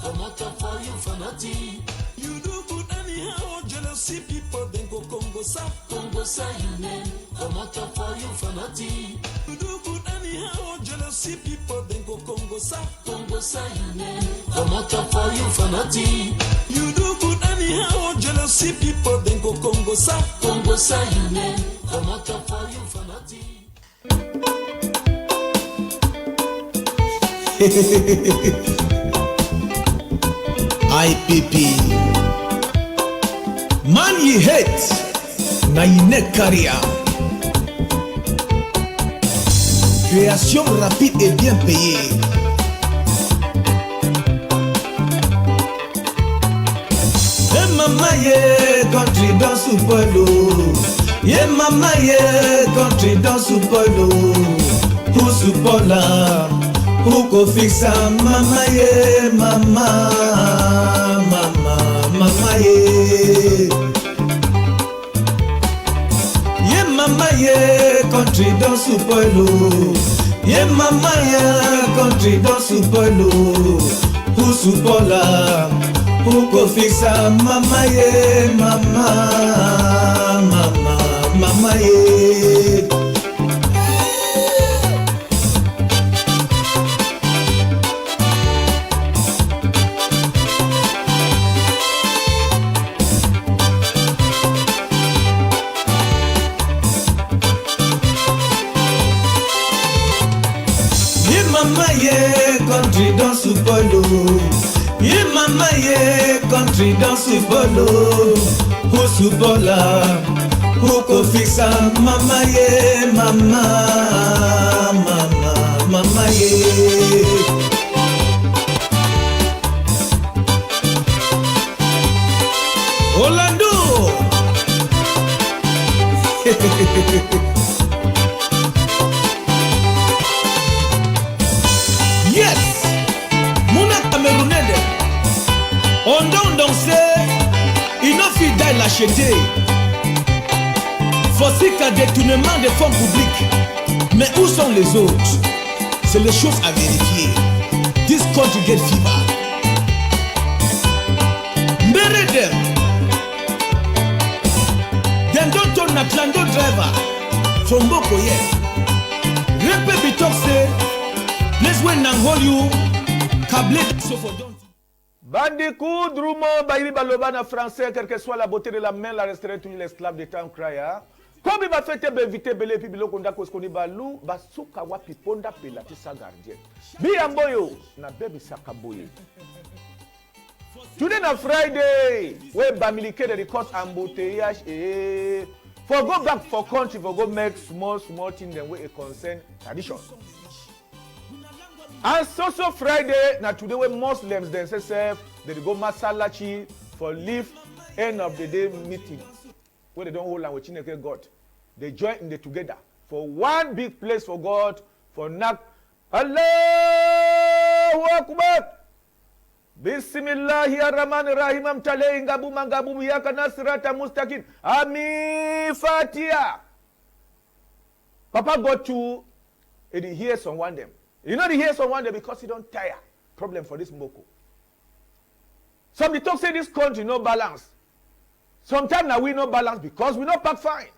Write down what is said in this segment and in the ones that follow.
come out for you for nothing. You do good anyhow, jealousy people then go Congo sa you name, come out for you for nothing. You do good anyhow, jealousy people then go Congo sa you name, come out for you for nothing. You do good anyhow, jealousy people then go Congo sa you name, come out for you for nothing. IPP man you hate na yine carrière. Création rapide et bien payée. Hey mama ye country dans Supolo. Ye mama ye country dans Supolo. Who Supola? Who go fix am? Mama ye mama ye. Ye mama ye country dans Supolo. Ye mama ye country dans Supolo. Who Supola? Who go fix am? Mama ye mama ye. Mama ye country dans Supolo. Ye mama ye country dans Supolo. Who Supola? Who go fix am? Mama ye mama ye. Orlando. Yes, Mona Camerounais. On danse, il ne fit d'ail l'acheter. Voici qu'un détournement des fonds publics. Mais où sont les autres? C'est les choses à vérifier. This country get fever. Mberede. Then don't turn a Tlando driver from Bokoye. Repe Bitokse. Let's win and hold you. Câblé so for don't. Bandicoot, Drummond, Baïri Balobana français, quelle que soit la beauté de la main, la resterait toujours l'esclave de temps craya. Comme il va faire éviter belé puis bilo konda koskoni balou, basuka wapi ponda pelati sa gardien. Biamboyo na baby sakaboye. Today na Friday, we bamilike de cause embouteillage et for go back for country for go make small thing then we a concern tradition. And so Friday, now today when Muslims themselves, they go Masalachi for leave end of the day meeting. Where they don't hold on with Chineke God. They join in the together for one big place for God, for nak Allahu Akbar. Bismillahirrahmanirrahim. Amtale ngabu mangabu yaka nasrata mustaqim. Ami Fatiha. Papa got to hear someone them. You know, they hear someone there because he don't tire. Problem for this Mboko. Some they talk say this country no balance. Sometimes now we no balance because we no pack fine.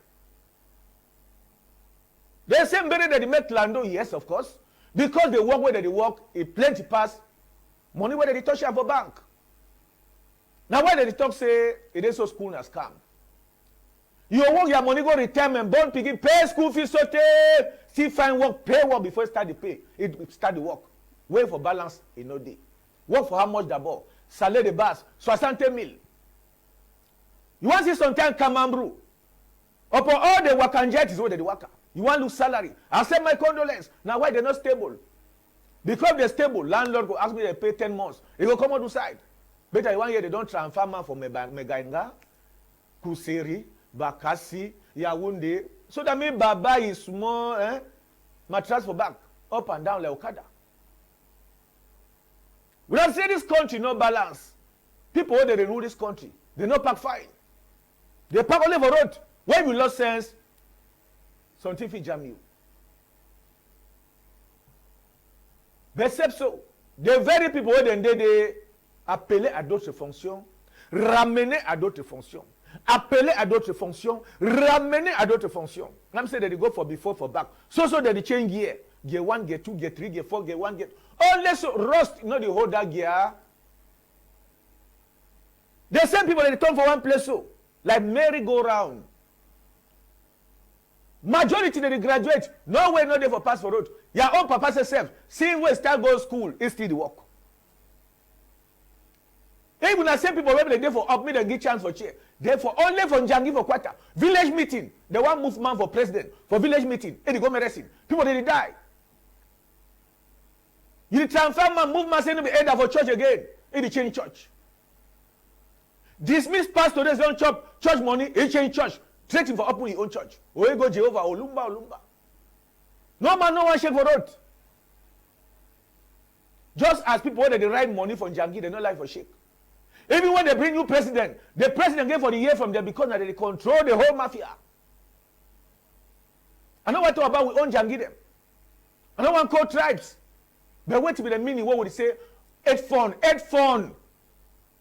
They say better that they make Lando, yes, of course. Because they work where they work, it plenty pass money where they touch for bank. Now why they talk say it is so school as scam. You work your money go retirement, born picking, pay school fees, so see find work, pay work before you start the pay. It start the work. Wait for balance in no day. Work for how much d'abord? Salaire de base, 60,000. You want to see sometime Cameroon. Upon all the work and jet is where they work. You want to lose salary. I say my condolence. Now why they're not stable? Because they're stable, landlord go ask me to pay 10 months. They go come on the side. Better 1 year they don't transfer man from Megainga, Kuseri, Bakasi, Yaoundé. So that means Baba is small, my transfer back, up and down like Okada. We don't say this country no balance. People when they rule this country, they no pack fine. They pack only for road. When you lost sense, something fit jam you. Except so, the very people when they appeler à d'autres fonctions, ramener à d'autres fonctions. Appeler à d'autres fonctions, ramener à d'autres fonctions. I'm saying that they go for before, for back. So that they change gear. Gear 1, gear 2, gear 3, gear 4, gear 1, gear... Only so rust, not the whole that gear. The same people that they turn for one place so. Like merry-go-round. Majority that they graduate, no way, no day for pass for road. Your own papa self, seeing where start go school, it's still the work. Even the same people when they dey for up, me they give chance for chair. Therefore, only for Njangi for quarter. Village meeting, the one movement for president, for village meeting, and they go medicine. People they die. You transfer man, movement, say no be elder for church again. It change church. Dismiss pastor, they don't chop church money, he change church. Threatening for opening your own church. Or go Jehovah, Olumba. No man, no one shake for road. Just as people when they write money for Njangi, they don't like for shake. Even when they bring new president, the president gave for the year from them because now they control the whole mafia. I know what to talk about we own Njangi them. I don't want to call tribes. But wait to be the meaning, what would he say? Aid fund.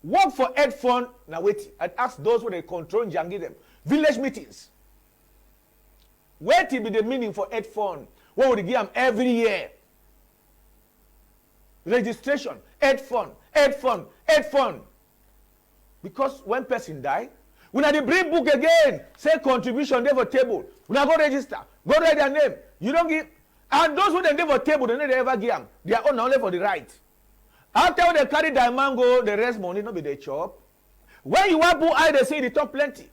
Work for aid fund. Now wait, I'd ask those who they control Njangi them. Village meetings. Wait to be the meaning for aid fund. What would he give them every year? Registration, aid fund. Because when person die, when they bring book again, say contribution there for table. When I go register, go write their name. You don't give, and those who they give for table, they never ever give them. They are only for the right. After they carry their mango, the rest money not be their chop. When you want put eye, they say they talk plenty.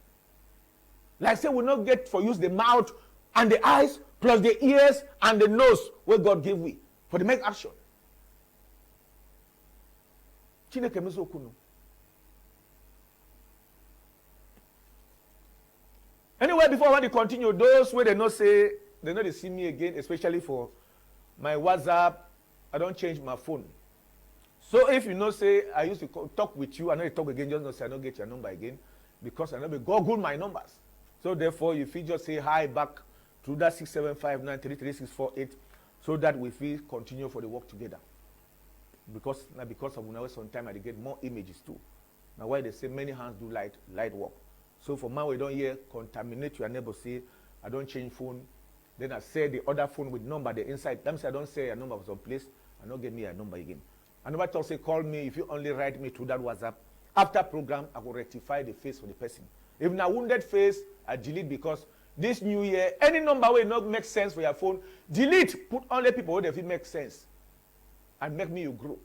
Like say we not get for use the mouth and the eyes plus the ears and the nose where God give we for the make action. Chineke meso kuno. Anyway, before I want to continue, those where they not say, they know they see me again, especially for my WhatsApp, I don't change my phone. So if you know say, I used to talk with you, I know you talk again, just not say I don't get your number again, because I know they Google my numbers. So therefore, if you just say hi back to that 675933648, so that we feel continue for the work together. Because of now sometimes I get more images too. Now why they say many hands do light work. So for my we don't hear contaminate your neighbor say I don't change phone. Then I say the other phone with number the inside. That means I don't say a number was someplace. I don't get me a number again. And nobody talk say call me if you only write me through that WhatsApp. After program I will rectify the face for the person. If na wounded face, I delete because this new year any number will not make sense for your phone. Delete. Put only people where they make sense. And make me you grow.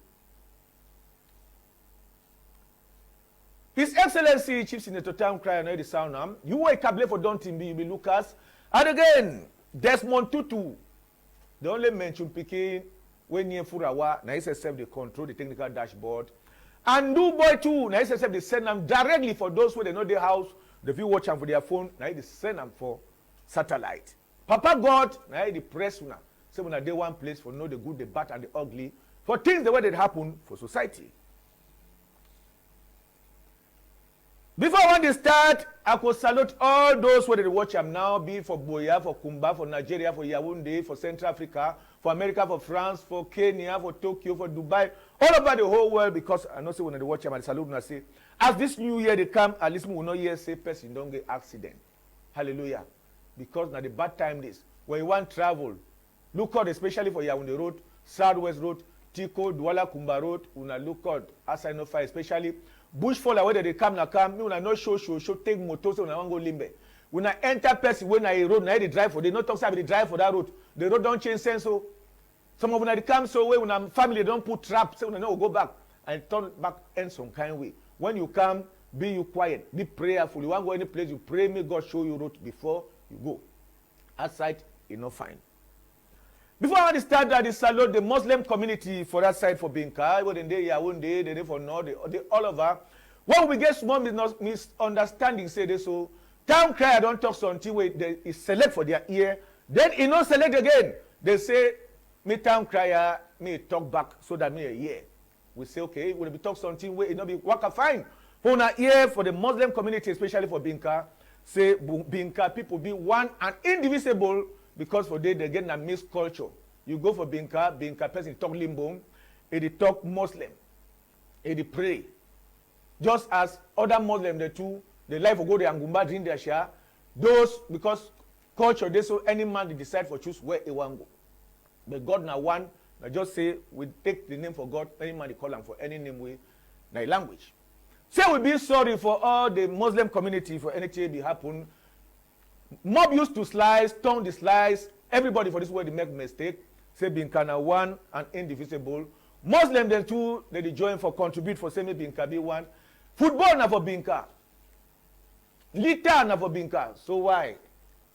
His Excellency Chief Senator Town Cry and the sound you were a for Don Timbi, you be Lucas. And again, Desmond Tutu. The only mention picking when near Furawa, na SSF they control the technical dashboard. And do boy too, na SSF they send them directly for those who they know their house, the view watch them for their phone, na they send them for satellite. Papa God, na the press una. So when they one place for know the good, the bad, and the ugly, for things the way that happen for society. Before I want to start, I could salute all those who they watch them now, be it for Boya, for Kumba, for Nigeria, for Yaoundé, for Central Africa, for America, for France, for Kenya, for Tokyo, for Dubai, all over the whole world, because I know say when they watch them, I salute and I say, as this new year they come, at least we will not hear say person don't get accident. Hallelujah. Because now the bad time this. When you want travel, look out especially for Yaoundé Road, Southwest Road, Tiko, Douala, Kumba Road, una look out, as I know fire, especially bush faller where they come, me una no show, take motor, so una want go limbe. When I enter person, when I road, na they drive for, they not talk say they drive for that road. The road don't change sense, so some of them they come so way when I'm family don't put trap, so una no go back and turn back in some kind way. When you come, be you quiet, be prayerful. You want to go any place, you pray, may God show you road before you go. Outside, you not fine. Before I start that, I salute the Muslim community for that side for Binka. When they Yaoundé, they for North, they all over. When we get small misunderstanding, say they so. Town cry, don't talk so until they select for their ear. Then he not select again. They say, me town crier, me talk back so that me a hear. We say, okay, we'll be talk so until it not be work fine. For our ear, for the Muslim community, especially for Binka, say Binka people be one and indivisible. Because for they get a mixed culture. You go for Binka person talk Limbo, they talk Muslim. they pray. Just as other Muslims, they too, they like to go to Angumba, drink their share. Those, because culture, they so any man they decide for choose where he want go. But God now one, I just say we take the name for God, any man they call him for any name we, na language. Say we be sorry for all the Muslim community for anything be happen. Mob used to slice, turn the slice. Everybody for this way they make mistake. Say Binkana one and indivisible. Muslim then too they join for contribute for say me Binka be one. Football na for Binka. Lita na for Binka. So why?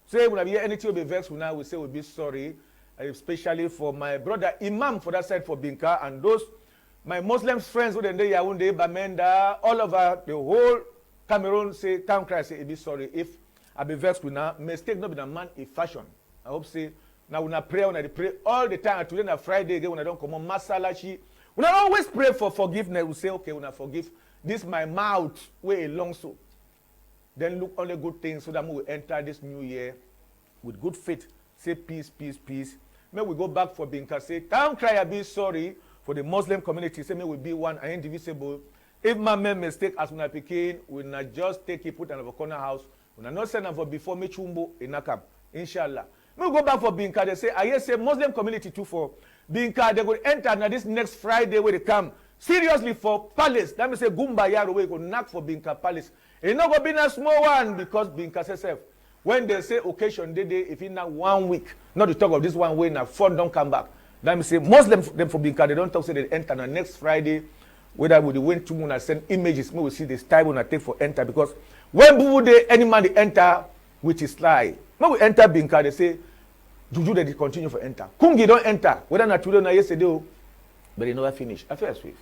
Say when I hear anything be vexed now we say we be sorry, especially for my brother Imam for that side for Binka and those my Muslim friends who then they Yaoundé, Bamenda, all over the whole Cameroon say town cry say be sorry if I be vexed with now mistake not be the man in fashion. I hope say now when I pray all the time. Today na Friday again when I don't come on Masalachi. When I always pray for forgiveness, we say okay when I forgive this my mouth way long so. Then look only good things so that we will enter this new year with good faith. Say peace, peace, peace. May we go back for Binka say town cry I be sorry for the Muslim community. Say may we be one and indivisible. If my man mistake as when I begin, we not just take it put in a corner house. We not send them for before me chumbo in Nakam. Inshallah. We go back for Binka. They say, I say Muslim community too for Binka. They will enter now this next Friday where they come. Seriously for palace. That means say Gumba Yaro we go knock for Binka palace. It not go be a small one because Binka says when they say occasion they if in now 1 week, not to talk of this one way now fun don't come back. That means say Muslims them for Binka they don't talk say they enter now next Friday. Whether we went to moon and send images, we will see this time when I take for enter because when any man they enter which is lie. When we enter Binka, they say, Juju they continue for enter. Kungi don't enter. Whether not today or yesterday, but they never finish. I feel swift.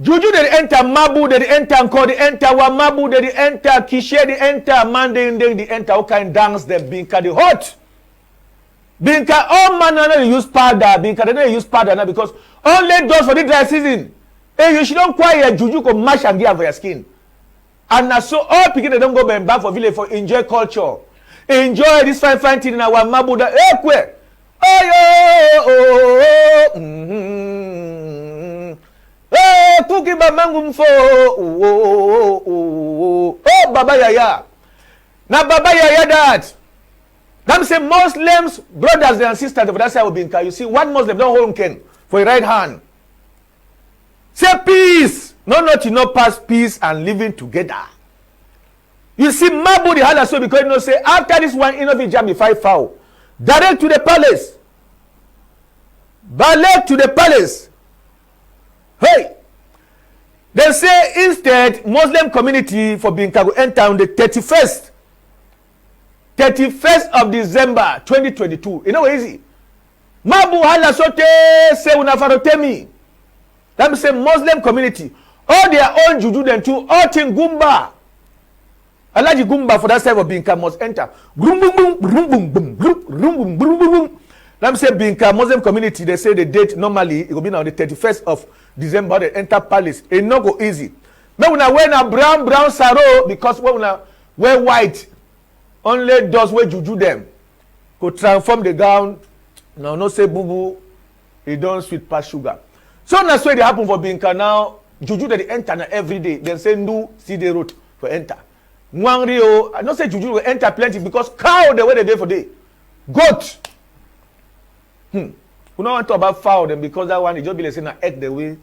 Juju they enter Mabu, they enter Nko, they enter Wamabu, they enter Kishe, they enter Mande, they enter all kind dance, they Binka the hot. Binka all man they use powder, Binka they don't use powder now because only those for the dry season. Hey, you should don't quiet Juju come mash and give for your skin. And now so all people they don't go back for village for enjoy culture. Enjoy this fine thing in our Mabu that kwe. Tuki bamangum fo Baba Yaya. Now Baba Yaya that. Them say Muslims, brothers and sisters of that side of Binka. You see, one Muslim don't hold him for a right hand. Say peace. No, not you know pass peace and living together. You see, Mabu the other so because you know say after this one innovative jam 5 foul. Direct to the palace. Ballet to the palace. Hey. They say instead Muslim community for Binka will enter on the 31st of December 2022. You know what easy? Mabu hala sote se unafarotemi. That means say Muslim community. All their own juju them too. All thing Gumba. Alaji Gumba for that side of Binka must enter. Boom boom boom boom boom boom boom boom boom boom. Let me say Binka Muslim community. They say the date normally it will be on the 31st of December. They enter palace. It not go easy. But when I wear a brown saro because when I wear white, only those wear juju them could transform the gown. Now no say boo boo. It don't sweet past sugar. So that's why they happen for Binka now. Juju that they enter now every day. Then say no see the road for enter. Mwangrio, I don't say juju will enter plenty because cow the way they do for day. Goat. We don't want to talk about foul them because that one is just be like saying egg the way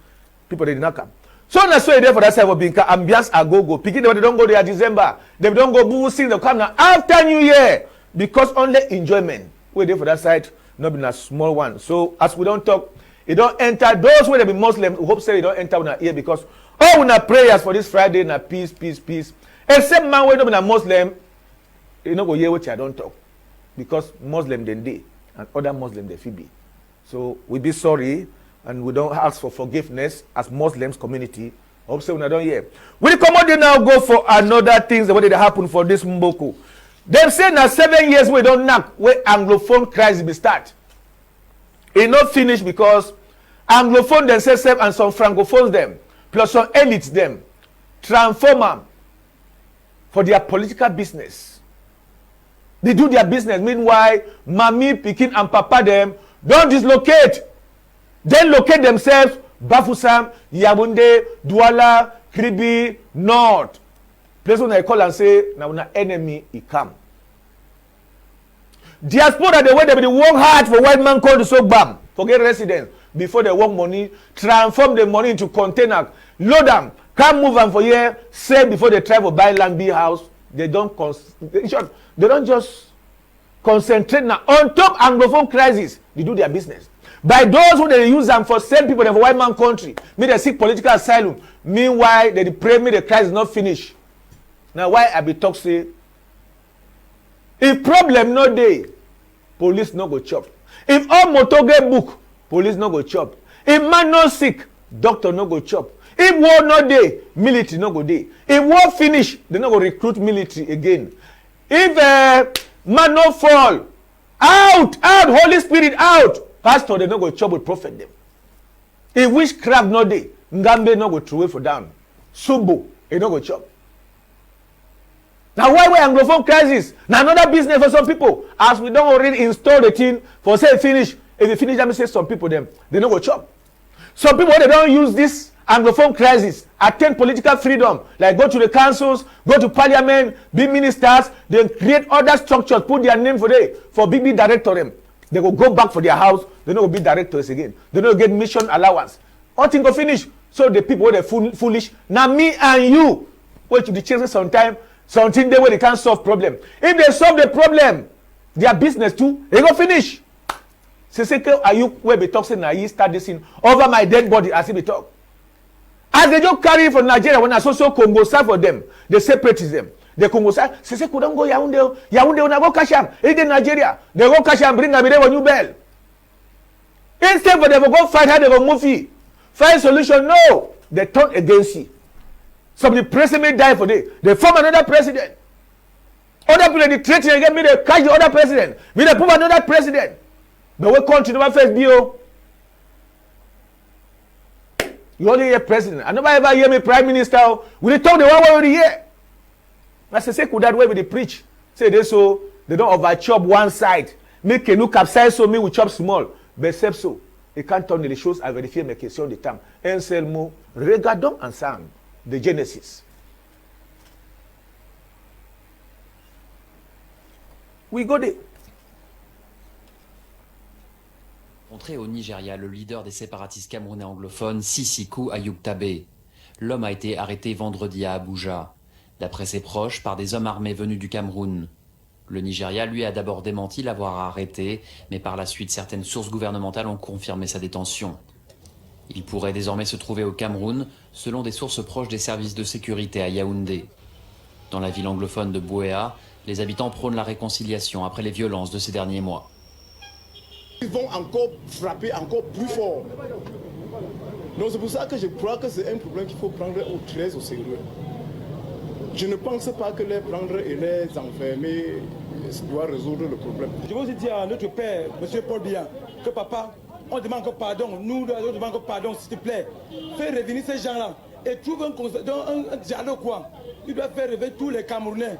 people they did not come. So that's why there for that side of Binka ambiance a go. Picking them they don't go there December. They don't go boo sing they come now after New Year because only enjoyment. We there for that side, not be a small one. So as we don't talk, it don't enter those where they be Muslim. We hope say it don't enter in our ear because all we prayers for this Friday na peace. Except man when not be a Muslim, you know go hear what I don't talk because Muslim then they and other Muslim they feel be. So we be sorry and we don't ask for forgiveness as Muslims community. Hope so we don't hear. We come on now go for another things what did happen for this Mboko. Them say now 7 years we don't knock where Anglophone crisis be start. It not finish because Anglophone themselves and some Francophones them plus some elites them transform them for their political business. They do their business. Meanwhile, Mami, Pikin, and Papa them don't dislocate. Then locate themselves Bafoussam, Yaoundé, Douala, Kribi, North. Place when I call and say, now an enemy he come. Diaspora the way they be work hard for white man called the so bam. Forget residents before they work money, transform the money into container, load them, can't move them for year, save before they try to buy land, be house. They don't they don't just concentrate now on top Anglophone crisis. They do their business. By those who they use them for same people for white man country, may they seek political asylum. Meanwhile, they pray me the crisis not finish. Now why I be talk say if problem no day, police no go chop. If all motor get book, police no go chop. If man no sick, doctor no go chop. If war no day, military no go day. If war finish, they no go recruit military again. If man no fall, out, Holy Spirit out. Pastor, they no go chop with prophet them. If witchcraft no day, Ngambe no go throw away for down. Subo, they no go chop. Now why we Anglophone crisis? Now another business for some people. As we don't already install the thing for say finish. If you finish, let me say some people them, they no go chop. Some people they don't use this Anglophone crisis, attain political freedom, like go to the councils, go to parliament, be ministers, then create other structures, put their name for big director them. They go back for their house, they no go be directors again. They no get mission allowance. All thing go finish. So the people they foolish. Now me and you, wait to the chances sometime, something they where they can't solve problem. If they solve the problem, their business too, they go finish. Say, are you where be talking now? You start this in over my dead body as if we talk. As they just carry from Nigeria, when I saw Congo side for them, they separate them. The Congo side, say, couldn't go Yaoundé, when I go cash them. They in Nigeria, they go cash and bring a new bell. Instead for them to go fight how they go move. Find solution, no. They turn against you. Some of the president may die for day. They form another president. Other people they threaten again, me they catch the other president. Me they put another president. But we country never first BO. You only hear president. I never ever hear me prime minister. We they talk the one way over the year. I say could that way we they preach. Say they so they don't over chop one side. Make a look capsize so me we chop small. But except so. It can't turn the choses à vérifier mes questions de temps. Un seul mot. Regardons ensemble de Genesis. We go there. Rencontré au Nigeria, le leader des séparatistes camerounais anglophones, Sisiku Ayuktabe. L'homme a été arrêté vendredi à Abuja, d'après ses proches, par des hommes armés venus du Cameroun. Le Nigeria, lui, a d'abord démenti l'avoir arrêté, mais par la suite, certaines sources gouvernementales ont confirmé sa détention. Il pourrait désormais se trouver au Cameroun, selon des sources proches des services de sécurité à Yaoundé. Dans la ville anglophone de Bouéa, les habitants prônent la réconciliation après les violences de ces derniers mois. Ils vont encore frapper encore plus fort. Donc c'est pour ça que je crois que c'est un problème qu'il faut prendre très au sérieux. Je ne pense pas que les prendre et les enfermer doit résoudre le problème. Je veux aussi dire à notre père, M. Paul Biya, que papa, on demande encore pardon. Nous, on demande encore pardon, s'il te plaît. Fais revenir ces gens-là et trouve un dialogue quoi. Il doit faire revenir tous les Camerounais.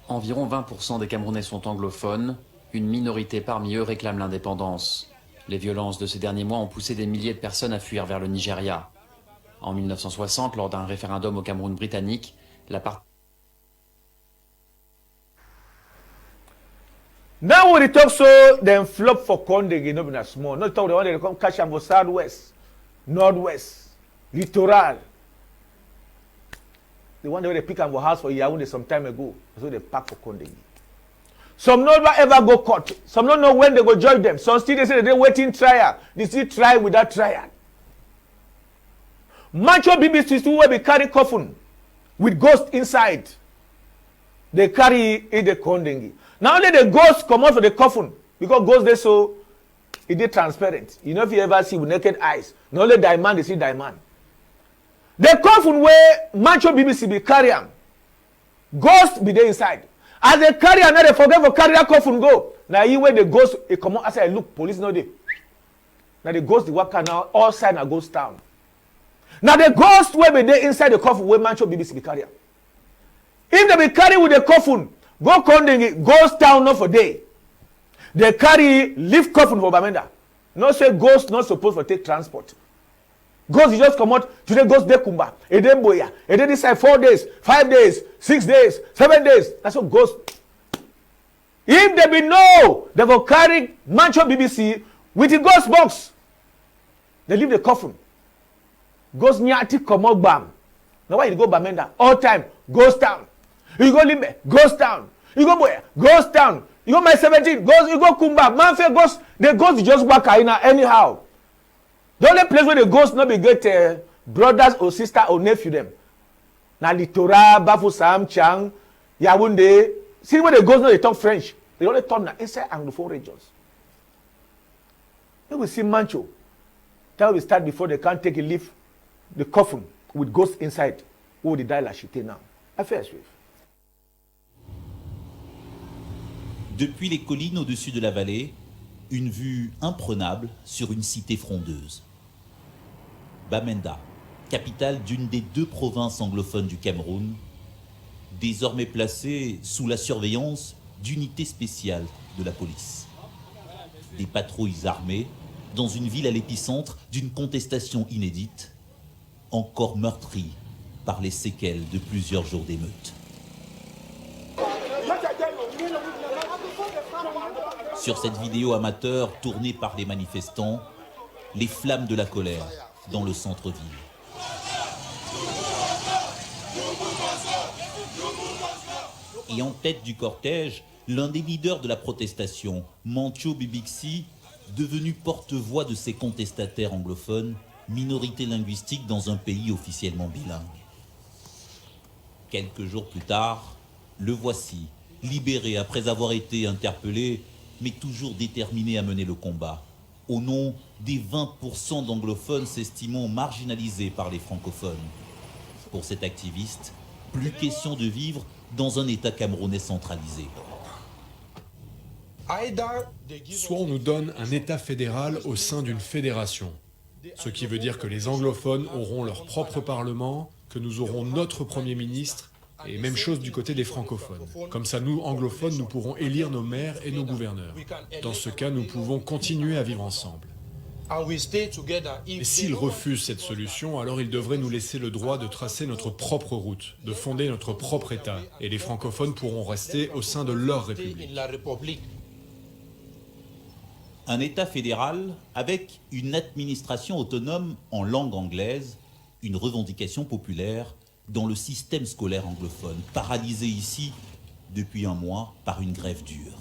Environ 20% des Camerounais sont anglophones. Une minorité parmi eux réclame l'indépendance. Les violences de ces derniers mois ont poussé des milliers de personnes à fuir vers le Nigeria. En 1960, lors d'un référendum au Cameroun britannique, la partie... Now we talk so then flop for Condé, no be small. Not talk the one they come catch am for southwest, northwest, littoral. The one they pick am for house for Yaoundé some time ago. So they pack for Condé. Some never ever go court. Some don't know when they go judge them. Some still they say they're waiting trial. They still try without trial. Macho BBC still will be carry coffin with ghost inside. They carry in the Condé. Now only the ghost come out for the coffin because ghost they so it is transparent. You know if you ever see with naked eyes, not only diamond, they see diamond. The coffin where Mancho BBC be carry am, ghost be there inside. As they carry am, now they forget to carry that coffin go. Now you where the ghost, it come out, I say, look, police know they. Now the ghost, the worker now, all side a ghost town. Now the ghost where be there inside the coffin where Mancho BBC be carry am. If they be carry with the coffin, go condemn ghost town not for day. They carry lift coffin for Bamenda. No say ghost not supposed to take transport. Ghost you just come out today ghost de Kumba, a day boya, a day this side 4 days, 5 days, 6 days, 7 days. That's what ghost. If they be know they will carry Mancho BBC with the ghost box. They leave the coffin. Ghost nyati come out bam. Now why you go Bamenda all time ghost town. You go Limbe ghost town. You go boya ghost town. You go my 17 ghost. You go Kumba Manfe ghost. The ghost just work anyhow. The only place where the ghost not be get brothers or sister or nephew them. Na Litora, Bafusam, Chang, Yaoundé. See where the ghost know they talk French. They only talk now inside Anglophone regions. Then we see Mancho. Tell we start before they can't take a leaf, the coffin with ghosts inside. Who would die like shit now? Affaire suivre. Depuis les collines au-dessus de la vallée, une vue imprenable sur une cité frondeuse. Bamenda, capitale d'une des 2 provinces anglophones du Cameroun, désormais placée sous la surveillance d'unités spéciales de la police. Des patrouilles armées dans une ville à l'épicentre d'une contestation inédite, encore meurtrie par les séquelles de plusieurs jours d'émeutes. Sur cette vidéo amateur tournée par les manifestants, les flammes de la colère dans le centre-ville. Et en tête du cortège, l'un des leaders de la protestation, Mancho Bibixi, devenu porte-voix de ces contestataires anglophones, minorité linguistique dans un pays officiellement bilingue. Quelques jours plus tard, le voici, libéré après avoir été interpellé, mais toujours déterminé à mener le combat, au nom des 20% d'anglophones s'estimant marginalisés par les francophones. Pour cet activiste, plus question de vivre dans un État camerounais centralisé. Soit on nous donne un État fédéral au sein d'une fédération, ce qui veut dire que les anglophones auront leur propre parlement, que nous aurons notre Premier ministre, et même chose du côté des francophones. Comme ça, nous, anglophones, nous pourrons élire nos maires et nos gouverneurs. Dans ce cas, nous pouvons continuer à vivre ensemble. Et s'ils refusent cette solution, alors ils devraient nous laisser le droit de tracer notre propre route, de fonder notre propre État, et les francophones pourront rester au sein de leur république. Un État fédéral avec une administration autonome en langue anglaise, une revendication populaire dans le système scolaire anglophone, paralysé ici depuis 1 mois par une grève dure.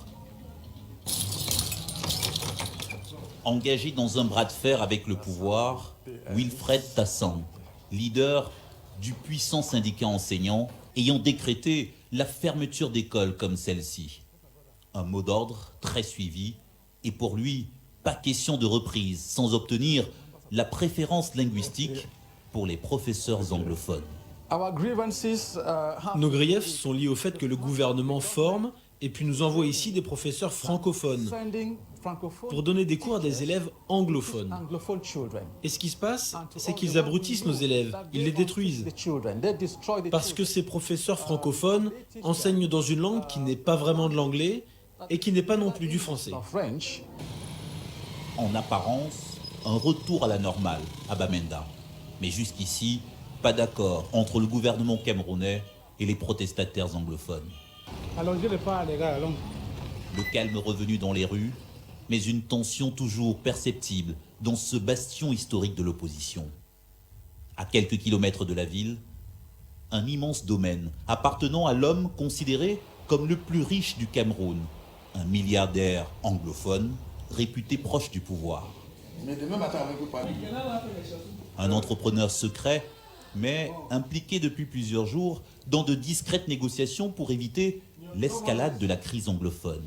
Engagé dans un bras de fer avec le pouvoir, Wilfred Tassan, leader du puissant syndicat enseignant, ayant décrété la fermeture d'écoles comme celle-ci. Un mot d'ordre très suivi, et pour lui, pas question de reprise sans obtenir la préférence linguistique pour les professeurs anglophones. Nos griefs sont liés au fait que le gouvernement forme et puis nous envoie ici des professeurs francophones pour donner des cours à des élèves anglophones. Et ce qui se passe, c'est qu'ils abrutissent nos élèves, ils les détruisent. Parce que ces professeurs francophones enseignent dans une langue qui n'est pas vraiment de l'anglais et qui n'est pas non plus du français. En apparence, un retour à la normale à Bamenda. Mais jusqu'ici, pas d'accord entre le gouvernement camerounais et les protestataires anglophones. Le calme revenu dans les rues, mais une tension toujours perceptible dans ce bastion historique de l'opposition. À quelques kilomètres de la ville, un immense domaine appartenant à l'homme considéré comme le plus riche du Cameroun, un milliardaire anglophone réputé proche du pouvoir. Un entrepreneur secret, mais impliqué depuis plusieurs jours dans de discrètes négociations pour éviter l'escalade de la crise anglophone.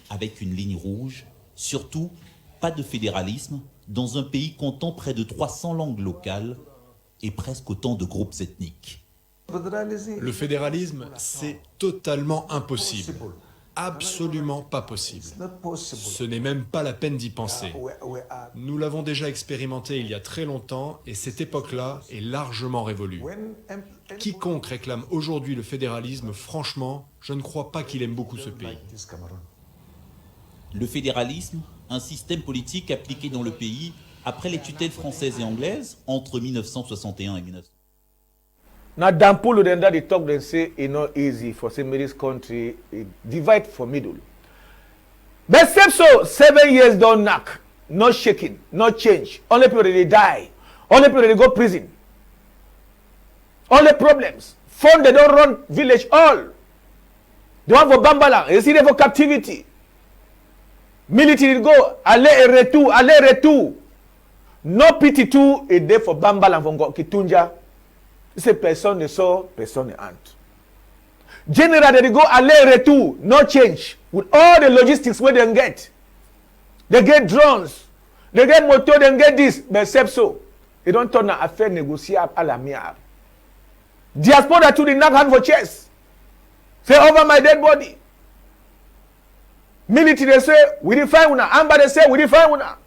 Avec une ligne rouge, surtout pas de fédéralisme dans un pays comptant près de 300 langues locales et presque autant de groupes ethniques. Le fédéralisme, c'est totalement impossible. Absolument pas possible. Ce n'est même pas la peine d'y penser. Nous l'avons déjà expérimenté il y a très longtemps et cette époque-là est largement révolue. Quiconque réclame aujourd'hui le fédéralisme, franchement, je ne crois pas qu'il aime beaucoup ce pays. Le fédéralisme, un système politique appliqué dans le pays après les tutelles françaises et anglaises entre 1961 et 1900. Now, Dampolo then that they talk, they say it's not easy for say this country divide for middle. But except so, 7 years don't knock, not shaking, not change. Only people they die, only people they go prison. Only problems. Fund they don't run village all. The one for Bambala, you see them for captivity. Military go, aller et retour. No pity too a day for Bambala and for Kitunja. C'est personne ne sort, personne ne entre. General, they go aller-retour, no change. With all the logistics where they get. They get drones, they get motor, they get this, but except so. They don't turn a affaire négociable à la miare. Diaspora too, they knock hand for chest. Say, over my dead body. Military, they say, we define una. Amba, they say, we define una.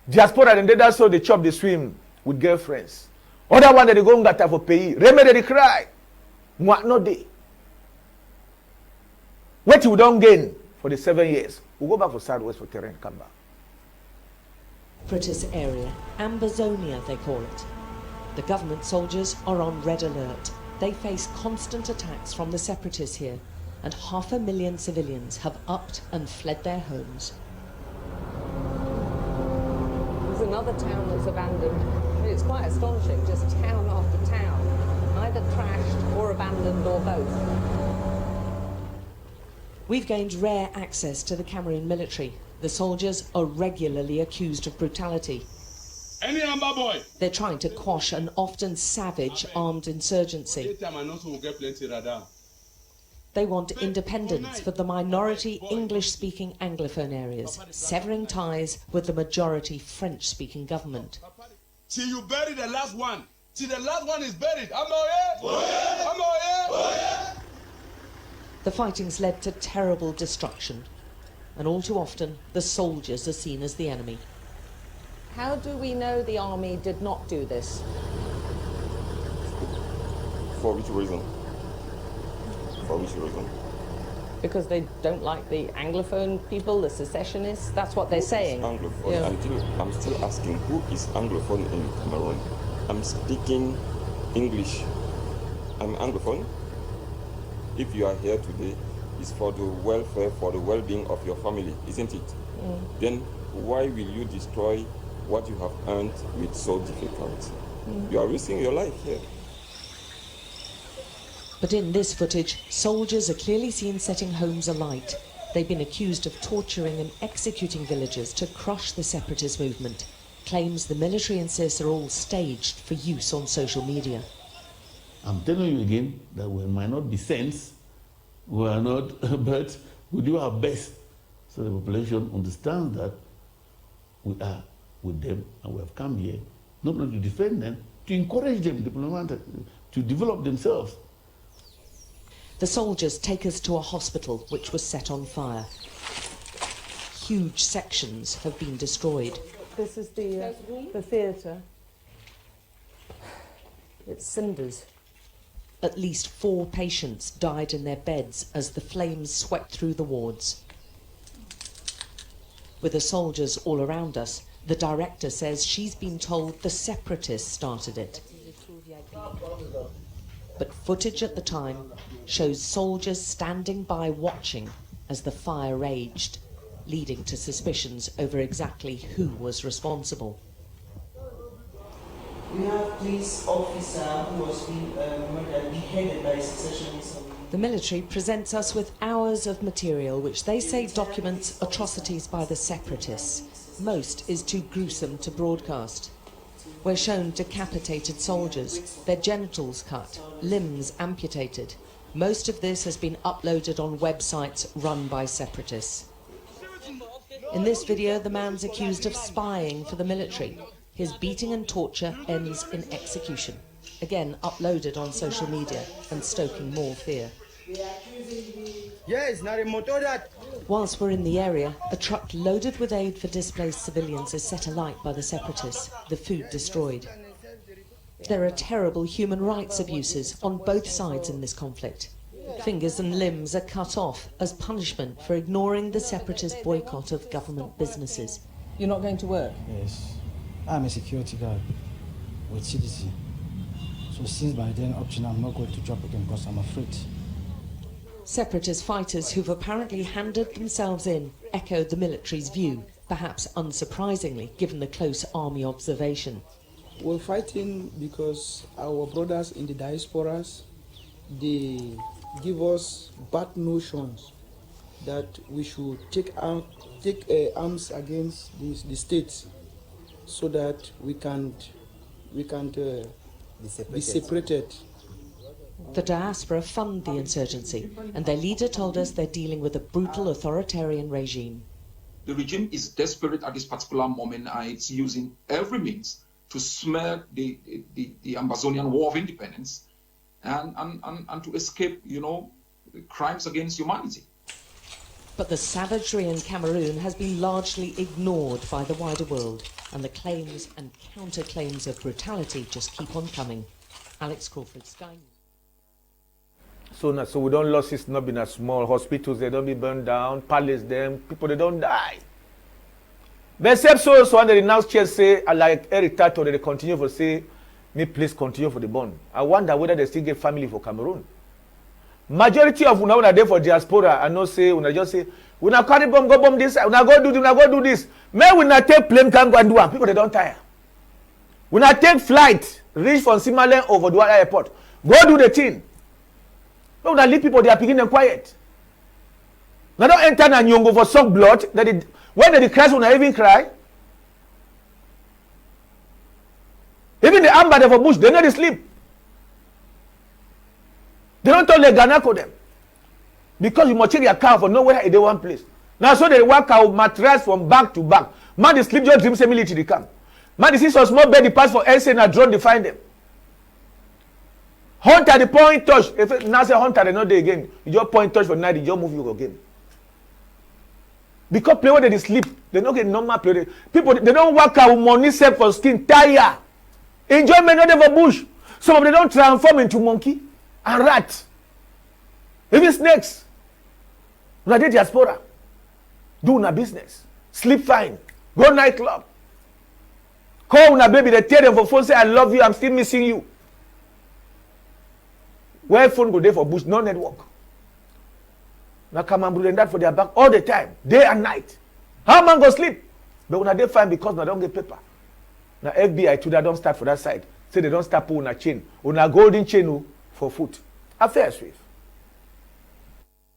Diaspora, then that's how they chop, they swim with girlfriends. Other one that they go ngata for pay. Remember they cry. What no day. What you don't gain for the 7 years. We'll go back for Southwest for terrain, come back. Separatist area, Ambazonia they call it. The government soldiers are on red alert. They face constant attacks from the separatists here, and 500,000 civilians have upped and fled their homes. There's another town that's abandoned. It's quite astonishing, just town after town, either trashed or abandoned or both. We've gained rare access to the Cameroon military. The soldiers are regularly accused of brutality. Any Amba boy. They're trying to quash an often savage armed insurgency. They want independence for the minority English-speaking Anglophone areas, severing ties with the majority French-speaking government. Till you bury the last one. Till the last one is buried. I'm The fighting's led to terrible destruction, and all too often the soldiers are seen as the enemy. How do we know the army did not do this? For which reason? For which reason? Because they don't like the Anglophone people, the secessionists. That's what they're saying. Anglophone. Yeah. I'm still asking, who is Anglophone in Cameroon? I'm speaking English. I'm Anglophone. If you are here today, it's for the welfare, for the well-being of your family, isn't it? Mm. Then why will you destroy what you have earned with so difficult? Mm. You are risking your life here. But in this footage, soldiers are clearly seen setting homes alight. They've been accused of torturing and executing villagers to crush the separatist movement. Claims the military insists are all staged for use on social media. I'm telling you again that we might not be saints, we are not, but we do our best so the population understands that we are with them and we have come here not only to defend them, to encourage them to develop themselves. The soldiers take us to a hospital which was set on fire. Huge sections have been destroyed. This is the theatre. It's cinders. At least 4 patients died in their beds as the flames swept through the wards. With the soldiers all around us, the director says she's been told the separatists started it. But footage at the time shows soldiers standing by watching as the fire raged, leading to suspicions over exactly who was responsible. We have police officer who was beheaded by secessionists. The military presents us with hours of material which they say documents atrocities by the separatists. Most is too gruesome to broadcast. We're shown decapitated soldiers, their genitals cut, limbs amputated. Most of this has been uploaded on websites run by separatists. In this video, the man's accused of spying for the military. His beating and torture ends in execution. Again, uploaded on social media and stoking more fear. Yes, not a motor that. Whilst we're in the area, a truck loaded with aid for displaced civilians is set alight by the separatists, the food destroyed. There are terrible human rights abuses on both sides in this conflict. Fingers and limbs are cut off as punishment for ignoring the separatist boycott of government businesses. You're not going to work? Yes. I'm a security guard with CDC. So since by then up to now, I'm not going to drop again because I'm afraid. Separatist fighters who've apparently handed themselves in echoed the military's view, perhaps unsurprisingly given the close army observation. We're fighting because our brothers in the diasporas, they give us bad notions that we should take arms against the states so that we can't be separated. The diaspora fund the insurgency, and their leader told us they're dealing with a brutal authoritarian regime. The regime is desperate at this particular moment, and it's using every means to smear the Ambazonian War of Independence and to escape, crimes against humanity. But the savagery in Cameroon has been largely ignored by the wider world, and the claims and counterclaims of brutality just keep on coming. Alex Crawford, Sky News. So we don't lose it not being as small. Hospitals, they don't be burned down. Palace them. People, they don't die. But except so when they now say, like Eric Tato, they continue to say, me please continue for the bond. I wonder whether they still get family for Cameroon. Majority of una there for diaspora, I know say, una just say, una carry bomb, go bomb this, una go do this. May we not take plane, can go and do it. People, they don't tire. We not take flight, reach from Simalen over Douala Airport. Go do the thing. No, that leave people, they are picking them quiet. Now don't enter na nyongo for suck blood. When they cry, when I even cry. Even the Amba for bush, they not sleep. They don't tell the Ganako them. Because you must check your car for nowhere in the one place. Now so they work out mattress from back to back. Man, they sleep just dream say military come. Man, they see some small bed, they pass for SA and drone, they find them. Hunter, the point touch. If now say hunter, they not there again. You just point touch for night, you just move you again. Because play when they sleep, they don't get normal play. People, they don't work out money set for skin, tire. Enjoyment not there for bush. Some of them don't transform into monkey and rat. Even snakes. Una dey diaspora. Do una business. Sleep fine. Go nightclub. Call una baby, they tell them for phone, say I love you, I'm still missing you. Where phone go there for bush, no network. Now come and bring that for their back all the time, day and night. How man go sleep? But when they fine because they don't get paper. Now FBI too, they don't start for that side. Say they don't start put on a chain, on a golden chain for foot. Affaire suivre.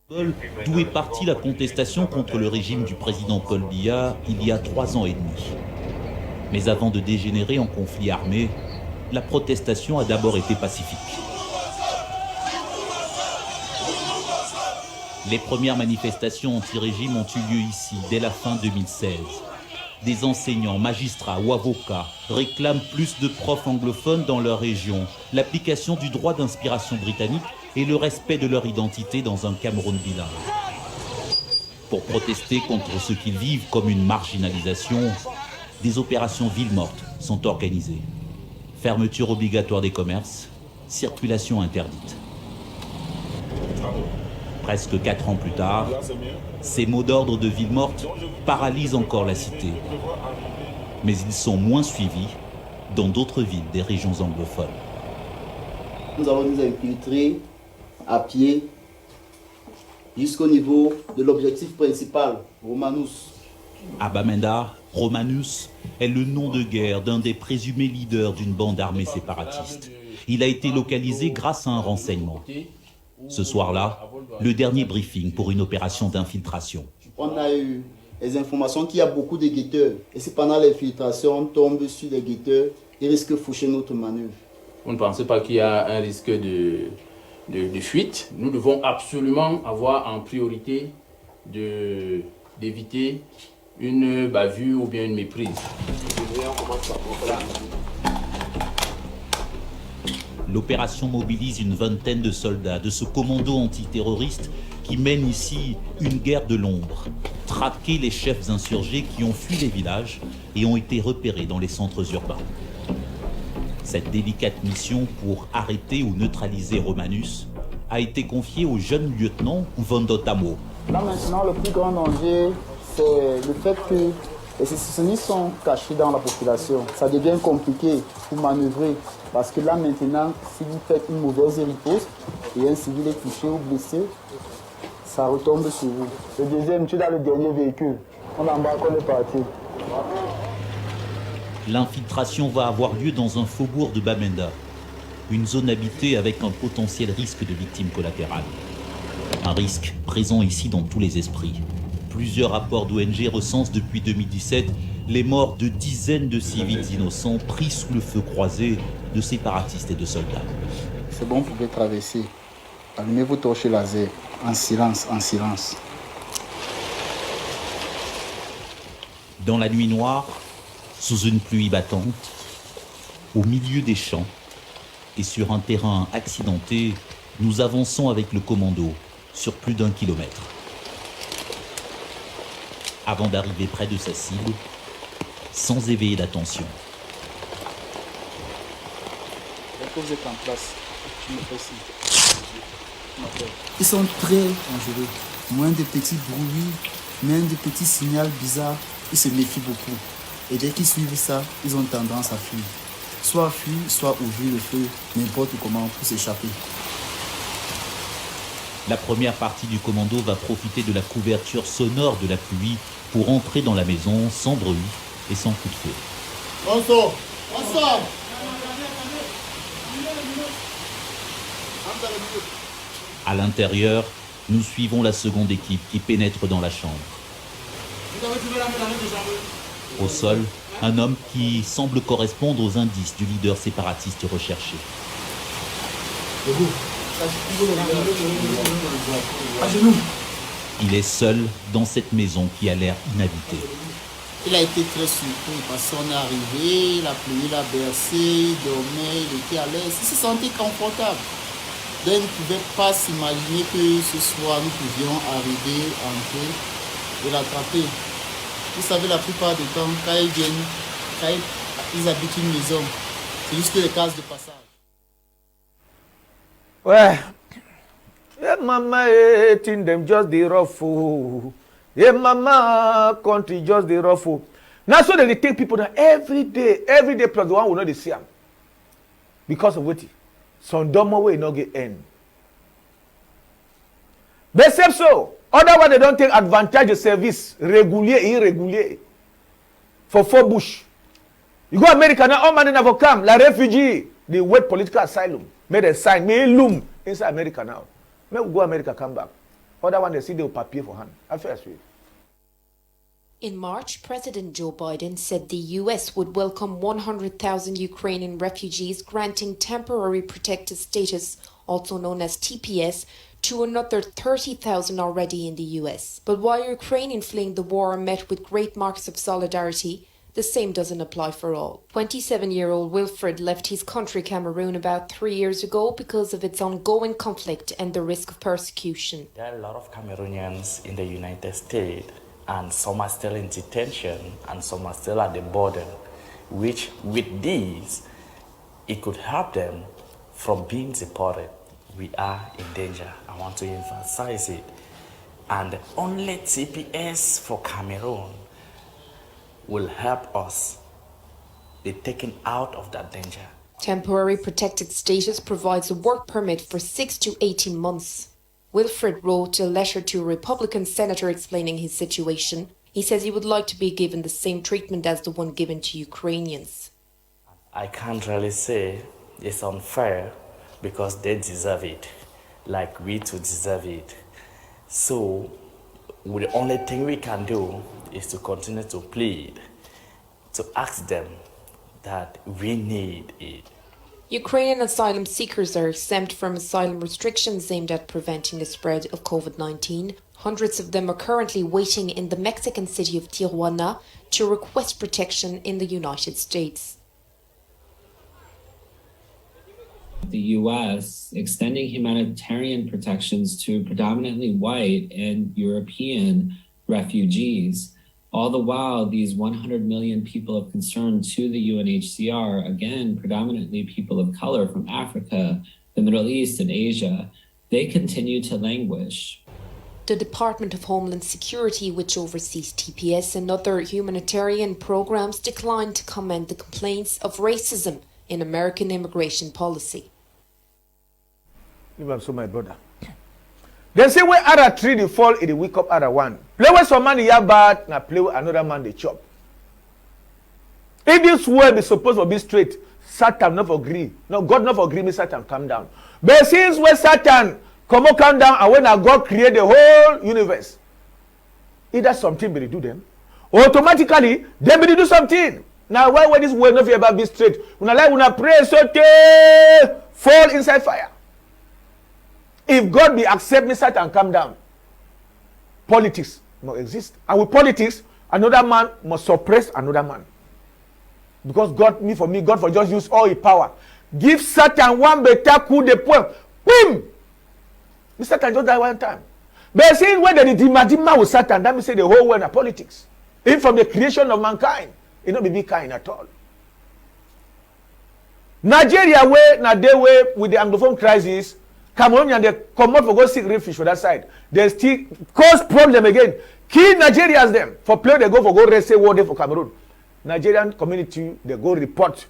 D'où est partie la contestation contre le régime du président Paul Biya il y a 3 ans et demi. Mais avant de dégénérer en conflit armé, la protestation a d'abord été pacifique. Les premières manifestations anti-régime ont eu lieu ici dès la fin 2016. Des enseignants, magistrats ou avocats réclament plus de profs anglophones dans leur région, l'application du droit d'inspiration britannique et le respect de leur identité dans un Cameroun bilingue. Pour protester contre ce qu'ils vivent comme une marginalisation, des opérations villes mortes sont organisées. Fermeture obligatoire des commerces, circulation interdite. Presque 4 ans plus tard, ces mots d'ordre de ville morte paralysent encore la cité. Mais ils sont moins suivis dans d'autres villes des régions anglophones. Nous allons nous infiltrer à pied jusqu'au niveau de l'objectif principal, Romanus. À Bamenda, Romanus est le nom de guerre d'un des présumés leaders d'une bande armée séparatiste. Il a été localisé grâce à un renseignement. Ce soir-là, le dernier briefing pour une opération d'infiltration. On a eu les informations qu'il y a beaucoup de guetteurs. Et si pendant l'infiltration, on tombe sur les guetteurs, ils risquent de faucher notre manœuvre. Vous ne pensez pas qu'il y a un risque de fuite? Nous devons absolument avoir en priorité d'éviter une bavure ou bien une méprise. L'opération mobilise une vingtaine de soldats de ce commando antiterroriste qui mène ici une guerre de l'ombre. Traquer les chefs insurgés qui ont fui les villages et ont été repérés dans les centres urbains. Cette délicate mission pour arrêter ou neutraliser Romanus a été confiée au jeune lieutenant Uvondo Tamo. Là maintenant, le plus grand danger, c'est le fait que les sécessionnistes sont cachés dans la population. Ça devient compliqué pour manœuvrer. Parce que là maintenant, si vous faites une mauvaise riposte et un civil est touché ou blessé, ça retombe sur vous. Le deuxième, tu es dans le dernier véhicule. On embarque, on est parti. L'infiltration va avoir lieu dans un faubourg de Bamenda, une zone habitée avec un potentiel risque de victimes collatérales. Un risque présent ici dans tous les esprits. Plusieurs rapports d'ONG recensent depuis 2017 les morts de dizaines de civils innocents pris sous le feu croisé de séparatistes et de soldats. C'est bon, vous pouvez traverser. Allumez vos torches laser. En silence, en silence. Dans la nuit noire, sous une pluie battante, au milieu des champs et sur un terrain accidenté, nous avançons avec le commando sur plus d'1 kilomètre. Avant d'arriver près de sa cible, sans éveiller d'attention. Vous êtes en place. Tu me fais signe. Ils sont très dangereux. Moins de petits bruits, même de petits signaux bizarres, ils se méfient beaucoup. Et dès qu'ils suivent ça, ils ont tendance à fuir. Soit fuir, soit ouvrir le feu, n'importe comment, pour s'échapper. La première partie du commando va profiter de la couverture sonore de la pluie pour entrer dans la maison sans bruit et sans coup de feu. On sort. On sort. À l'intérieur, nous suivons la seconde équipe qui pénètre dans la chambre. Au sol, un homme qui semble correspondre aux indices du leader séparatiste recherché. Il est seul dans cette maison qui a l'air inhabitée. Il a été très surpris parce qu'on est arrivé, la pluie l'a bercé, il dormait, il était à l'aise, il se sentait confortable. Donc il ne pouvait pas s'imaginer que ce soir nous pouvions arriver, entrer et l'attraper. Vous savez, la plupart du temps, quand ils viennent, quand ils habitent une maison, c'est juste les cases de passage. Ouais. Yeah, mama, eating them just the rough food. Yeah, mama, country just the rough food. Now, so they take people that every day plus the one will not see them. Because of what? Some dumb way not get end. But except so, otherwise they don't take advantage of service, regular, irregular. For bush. You go to America now, all man never come, like refugee, they wait political asylum. May they sign, may loom inside America now. May we go America, come back. Other one they see they will papier for hand. I feel sweet. In March, President Joe Biden said the U.S. would welcome 100,000 Ukrainian refugees, granting temporary protected status, also known as TPS, to another 30,000 already in the U.S. But while Ukrainians fleeing the war are met with great marks of solidarity, the same doesn't apply for all. 27-year-old Wilfred left his country Cameroon about 3 years ago because of its ongoing conflict and the risk of persecution. There are a lot of Cameroonians in the United States, and some are still in detention and some are still at the border, which with these, it could help them from being deported. We are in danger. I want to emphasize it. And only TPS for Cameroon will help us be taken out of that danger. Temporary protected status provides a work permit for 6 to 18 months. Wilfred wrote a letter to a Republican senator explaining his situation. He says he would like to be given the same treatment as the one given to Ukrainians. I can't really say it's unfair because they deserve it, like we too deserve it. So the only thing we can do is to continue to plead, to ask them that we need it. Ukrainian asylum seekers are exempt from asylum restrictions aimed at preventing the spread of COVID-19. Hundreds of them are currently waiting in the Mexican city of Tijuana to request protection in the United States. The U.S. extending humanitarian protections to predominantly white and European refugees. All the while, these 100 million people of concern to the UNHCR, again, predominantly people of color from Africa, the Middle East, and Asia, they continue to languish. The Department of Homeland Security, which oversees TPS and other humanitarian programs, declined to comment the complaints of racism in American immigration policy. So my brother. They say where other tree they fall, it wake up other one. Play with some man they are bad, now play with another man they chop. If this world is supposed to be straight, Satan not agree. No, God not agree me Satan come down. But since when Satan come down and when God create the whole universe, either something will do them, automatically they will do something. Now why this world not ever be straight? When I pray so they fall inside fire. If God be accept me, Satan come down. Politics must exist. And with politics, another man must suppress another man. Because God, God for just use all his power. Give Satan one better coup de poing. Boom! Satan just die one time. But seeing when the dima with Satan, that means say the whole world are politics. Even from the creation of mankind, it not be kind at all. Nigeria way, now they way with the Anglophone crisis, Cameroon they come out for go seek refuge for that side. They still cause problem again. Kill Nigerians them for play they go for go rest say war there for Cameroon. Nigerian community they go report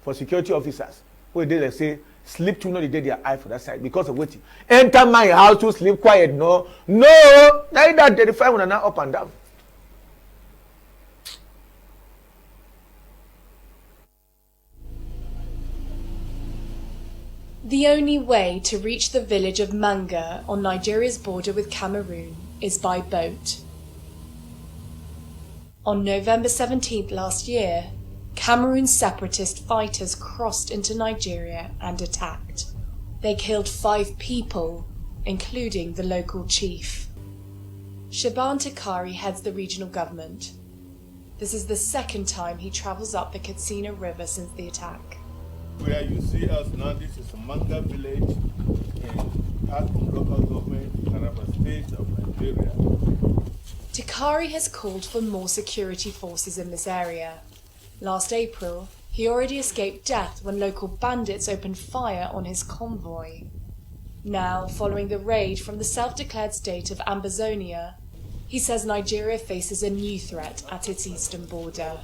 for security officers. Where they say sleep to know the day their eye for that side because of waiting. Enter my house to sleep quiet. No, that they find when now up and down. The only way to reach the village of Manga on Nigeria's border with Cameroon is by boat. On November 17th last year, Cameroon's separatist fighters crossed into Nigeria and attacked. They killed 5 people, including the local chief. Shaban Takari heads the regional government. This is the second time he travels up the Katsina River since the attack. Where you see us now, this is Manga village in Akum local government, Taraba state of Nigeria. Takari has called for more security forces in this area. Last April, he already escaped death when local bandits opened fire on his convoy. Now, following the raid from the self-declared state of Ambazonia, he says Nigeria faces a new threat at its eastern border.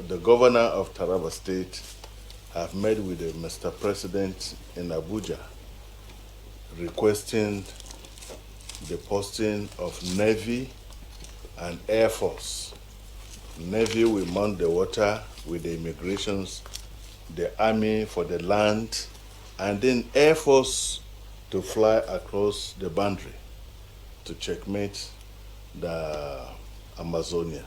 The governor of Taraba State have met with the Mr. President in Abuja requesting the posting of Navy and Air Force. Navy will mount the water with the immigrations, the Army for the land, and then Air Force to fly across the boundary to checkmate the Ambazonia.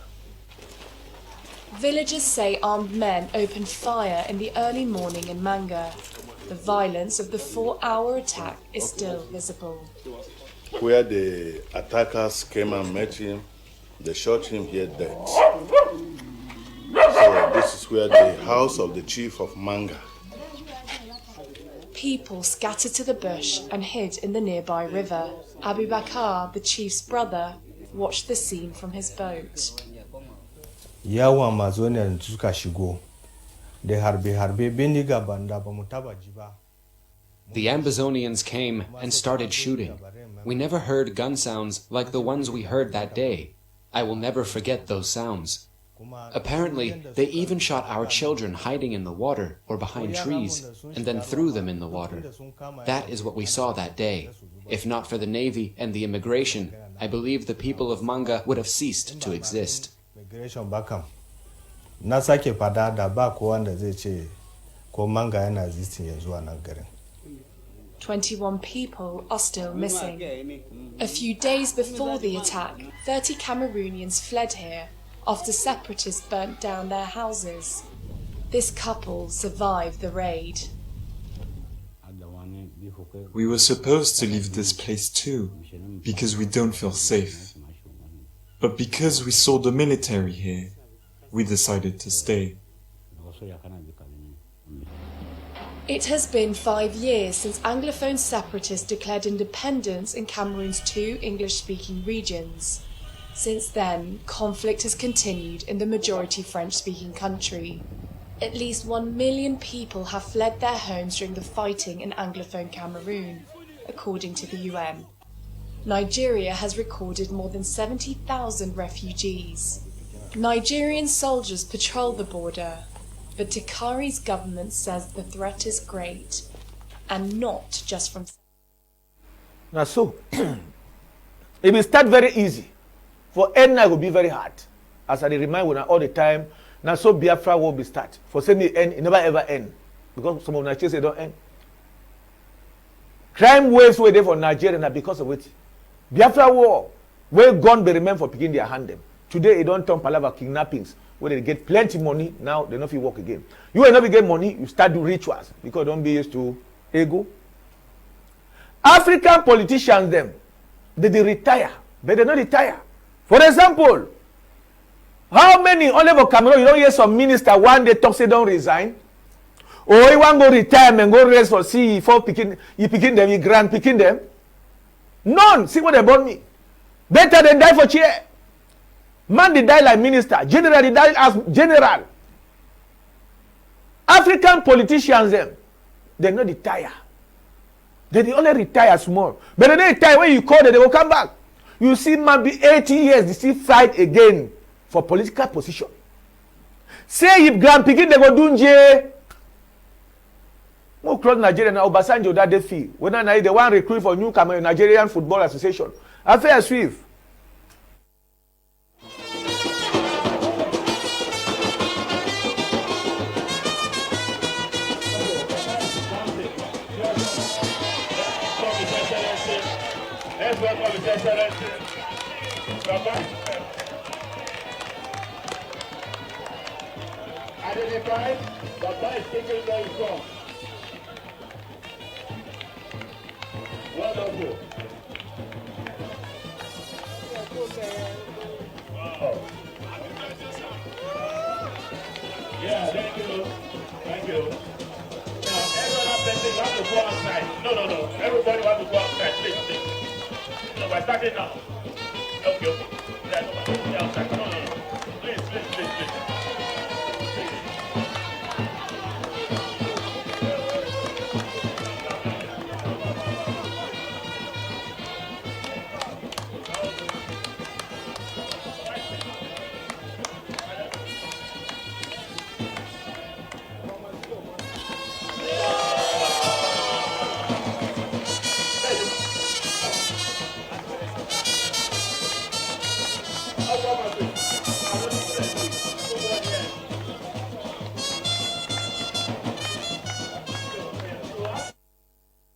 Villagers say armed men opened fire in the early morning in Manga. The violence of the 4-hour attack is still visible. Where the attackers came and met him, they shot him here dead. So this is where the house of the chief of Manga. People scattered to the bush and hid in the nearby river. Abu Bakar, the chief's brother, watched the scene from his boat. Yawan Amazonian suka shigo da harbe bindiga banda ba mu taba ji ba. The Ambazonians came and started shooting. We never heard gun sounds like the ones we heard that day. I will never forget those sounds. Apparently, they even shot our children hiding in the water or behind trees and then threw them in the water. That is what we saw that day. If not for the Navy and the immigration, I believe the people of Manga would have ceased to exist. 21 people are still missing. A few days before the attack, 30 Cameroonians fled here after separatists burnt down their houses. This couple survived the raid. We were supposed to leave this place too, because we don't feel safe. But because we saw the military here, we decided to stay. It has been 5 years since Anglophone separatists declared independence in Cameroon's 2 English-speaking regions. Since then, conflict has continued in the majority French-speaking country. At least 1 million people have fled their homes during the fighting in Anglophone Cameroon, according to the UN. Nigeria has recorded more than 70,000 refugees. Nigerian soldiers patrol the border, but Tikari's government says the threat is great, and not just from... Now so, it will start very easy. For end now it will be very hard. As I remind you all the time, now so Biafra will be start. For say me end, it never ever end. Because some of Nigeria say don't end. Crime waves were there for Nigeria now because of it. Biafra war, where gun be remain for picking their hand them. Today it don't turn palava kidnappings. Where they get plenty money, now they don't feel work again. You will not get money, you start do rituals because don't be used to ego. African politicians them, they retire, but they don't retire. For example, how many only for Cameroon you don't hear some minister one day talk say don't resign? Or you want go retire and go rest for see for picking you picking them, you grand picking them? None. See what they bought me. Better than die for chair. Man, they die like minister. General, they die as general. African politicians, them, they not retire. They only retire small. But they retire when you call them, they will come back. You see, man, be 80 years, they still fight again for political position. Say if Grand Picking, they go do Nje. More cross Nigeria now, Obasanjo that they feel. When I they want recruit for new Cameroon Nigerian Football Association. Affair Swift. Identified, Papa is taking where you from. Wonderful. Wow. Yeah, thank you. Thank you. Now, every other person want to go outside. No. Everybody want to go outside, please. No, we're starting now. Okay. Yeah, no, outside. No. Please.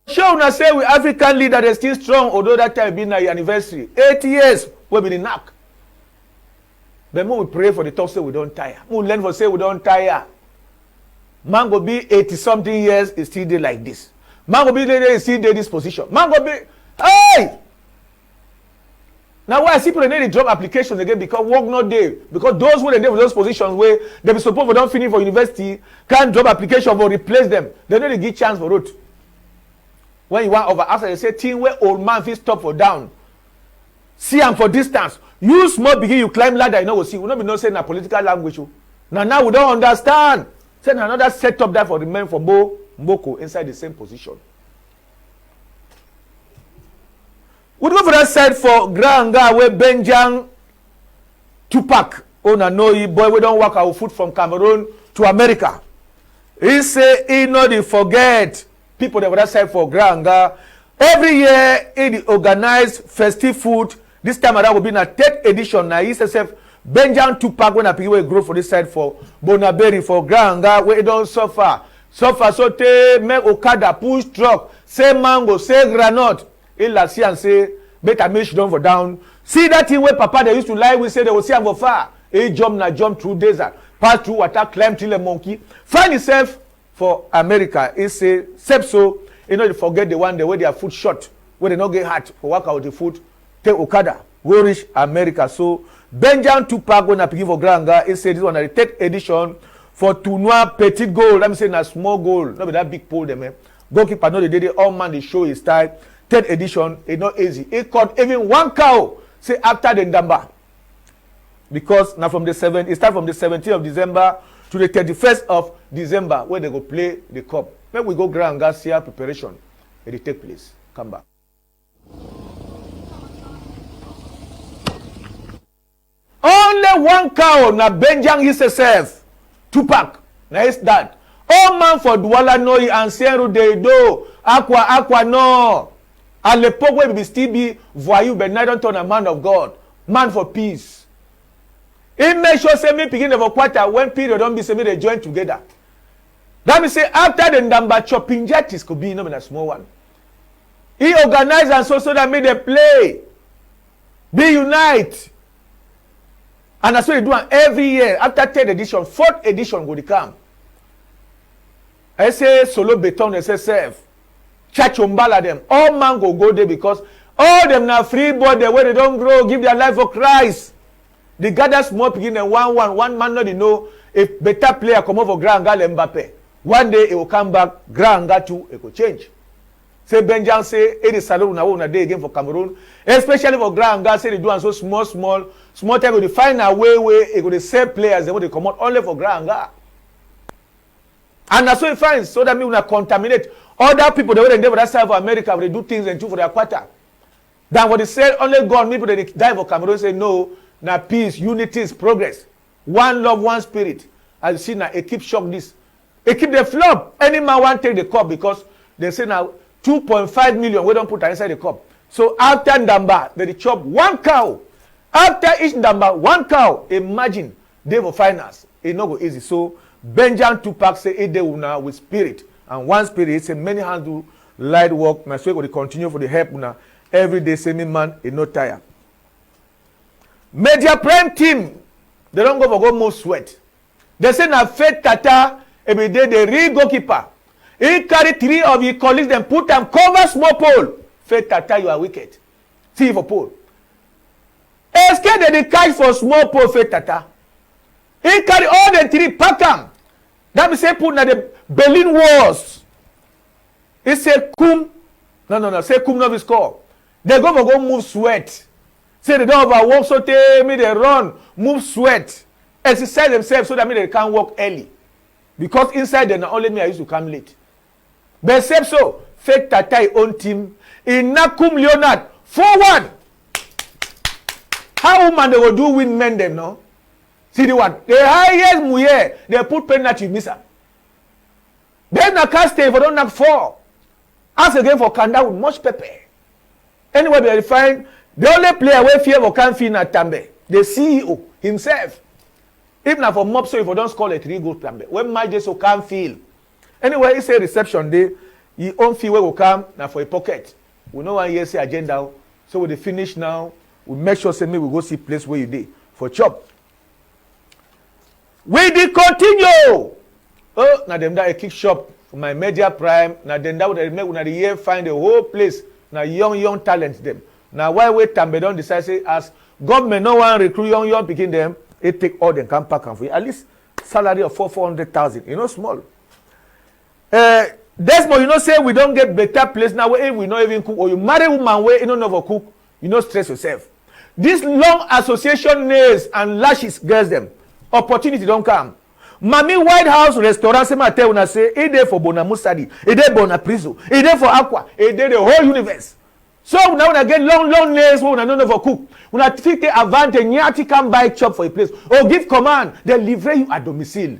Show now say we African leader they still strong, although that time being our anniversary. 80 years we be the knack. But we pray for the talk say we don't tire. We learn for say we don't tire. Man go be 80 something years is still there like this. Man go be there still there this position. Man go be hey. Now why I see people need to drop applications again because work not there. Because those who they there for those positions where they be supposed to don't finish for university can't drop application or replace them. They don't give chance for it. When you want over after they say team where old man fit stop for down. See am for distance. You small begin you climb ladder, you know see. We not be no say na political language. Now we don't understand. Say another setup that for the men for Mboko inside the same position. We go for that side for Granga where Benjang Tupac owner know boy we don't walk our foot from Cameroon to America. He say he know they forget people that were that side for Granga. Every year he organize festive food. This time around will be in a 10th edition. Now he says Benjang Tupac when a people will grow for this side for Bonaberry for Granga where it don't suffer so te make Okada push truck say mango say granite. In last year and say better make down for down. See that thing where Papa they used to lie we say they will see him go far. He jump through desert, pass through water, climb till a monkey, find himself for America. He say except so You know, you forget the one the way their food short, where they not get hot for work out the food. Take Okada, we reach America. So Benjamin Tupac when I begin for Granga, he said this one the 3rd edition for tournoi petit goal. Let me say na small goal, not be that big pole them. Eh? Goalkeeper no they did it all man they show his style. 3rd edition, it's not easy. He caught even one cow. Say after the Ndamba. Because now from the 7th, it starts from the 17th of December to the 31st of December where they go play the cup. When we go Grand Garcia preparation, it will take place. Come back. Only one cow na Benjamin himself. Tupac. Na his dad. All man for Douala no ancien rue de do. Aqua no. À l'époque where we still be voyou, but now don't turn a man of God. Man for peace. He make sure say me begin of a quarter when period don't be say me they join together. That means say after the Ndamba chopping jetties could be no a small one. He organize and so that me they play. Be unite. And that's what they do every year. After 3rd edition, 4th edition go to come. I say solo beton, I say serve. Church umbala them. All man go there because all them now free boy the way they don't grow, give their life for Christ. The gather small begin and one man not know if better player come over Grand Gal Mbappe. One day it will come back, Grand Gal too, it will change. Say Benjamin say it is salon na day again for Cameroon, especially for Grand Gal say they do and so small time will find a way it will sell players they will come out only for Grand Gal. And that's what it finds so that me will not contaminate other people the way they for that side of America where they do things and do for their quarter. Then what they say only God people they die for Cameroon say no. Now peace, unity is progress. One love, one spirit. As you see now, it keep shock this. It keep the flop. Any man want take the cup because they say now 2.5 million we don't put inside the cup. So after Ndamba, they chop one cow. After each Ndamba, one cow. Imagine they for finance. It not go easy. So Benjamin Tupac say it they will now with spirit. And one spirit, it say many hands do light work. My so we continue for the help now. Every day, say me man, it no tire. Media Prime team, they don't go move sweat. They say na Faith Tata every day they real goalkeeper. He carry 3 of his colleagues, then put them cover small pole. Faith Tata, you are wicked. See for pole. Escape they catch for small pole Faith Tata. He carry all the 3 pack them. That be say put na the Berlin Walls. He say kum. No. Say kum no be score. They go move sweat. Say they don't overwork, so they run, move sweat, exercise themselves so that they can walk early. Because inside them, only me I used to come late. But except so, Faith Tata own team, in Nakum Leonard, 4-1. How woman they will do win men them, no? See the one, the highest muye, they put penalty miss her. Then I can't stay if I don't knock 4. Ask again for Kanda with much pepper. Anyway, they find the only player wey fear for can't feel na Tambe, the CEO himself. If not for mob, so if I don't score a 3 goal Tambe, when my just so can't feel. Anyway, he say reception day, he own fee will come now for a pocket. We know one year say agenda, so we finish now. We make sure say me we go see place where you did for chop. We did continue. Oh, now them that a kick shop for my Media Prime. Now them that would make when the year find the whole place. Now young talents them. Now why wait Tambe don't decide say as government no one recruit young picking them, it take all them come pack and for you. At least salary of 400,000. You know small. Desmond, you know say we don't get better place now where we not even cook or you marry woman where you don't know cook, you know stress yourself. This long association nails and lashes girls them. Opportunity don't come. Mami White House restaurant say my tell una say it there for Bona Musadi, it there Bona Priso, it there for Aqua, it there the whole universe. So now when I get long nails when I don't know for cook, when I take the advantage, nyati can buy chop for a place or give command, they deliver you at domicile.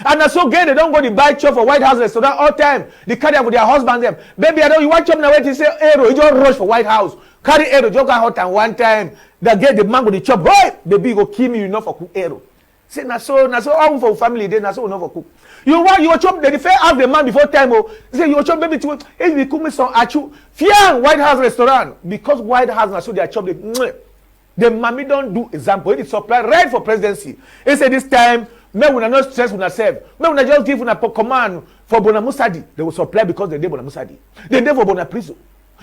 And I so get they don't go to buy chop for White House restaurant all time. They carry up with their husband them. Baby, I know you want chop now wait to say arrow, you just rush for White House. Carry arrow, just got hot and one time. They get the man with the chop. Boy, baby go kill me, you know for cook arrow. Say na so all for family then na so no for cook. You want you chop they fair ask the man before time oh. Say you chop baby to if you cook me some achu. Fear White House restaurant because White House na so they chop the mommy don't do example. It supply right for presidency. He say this time me una not stress una self. Me una just give una command For Bonamusadi, they will supply because they dey Bonamusadi. They dey for Bonapriso.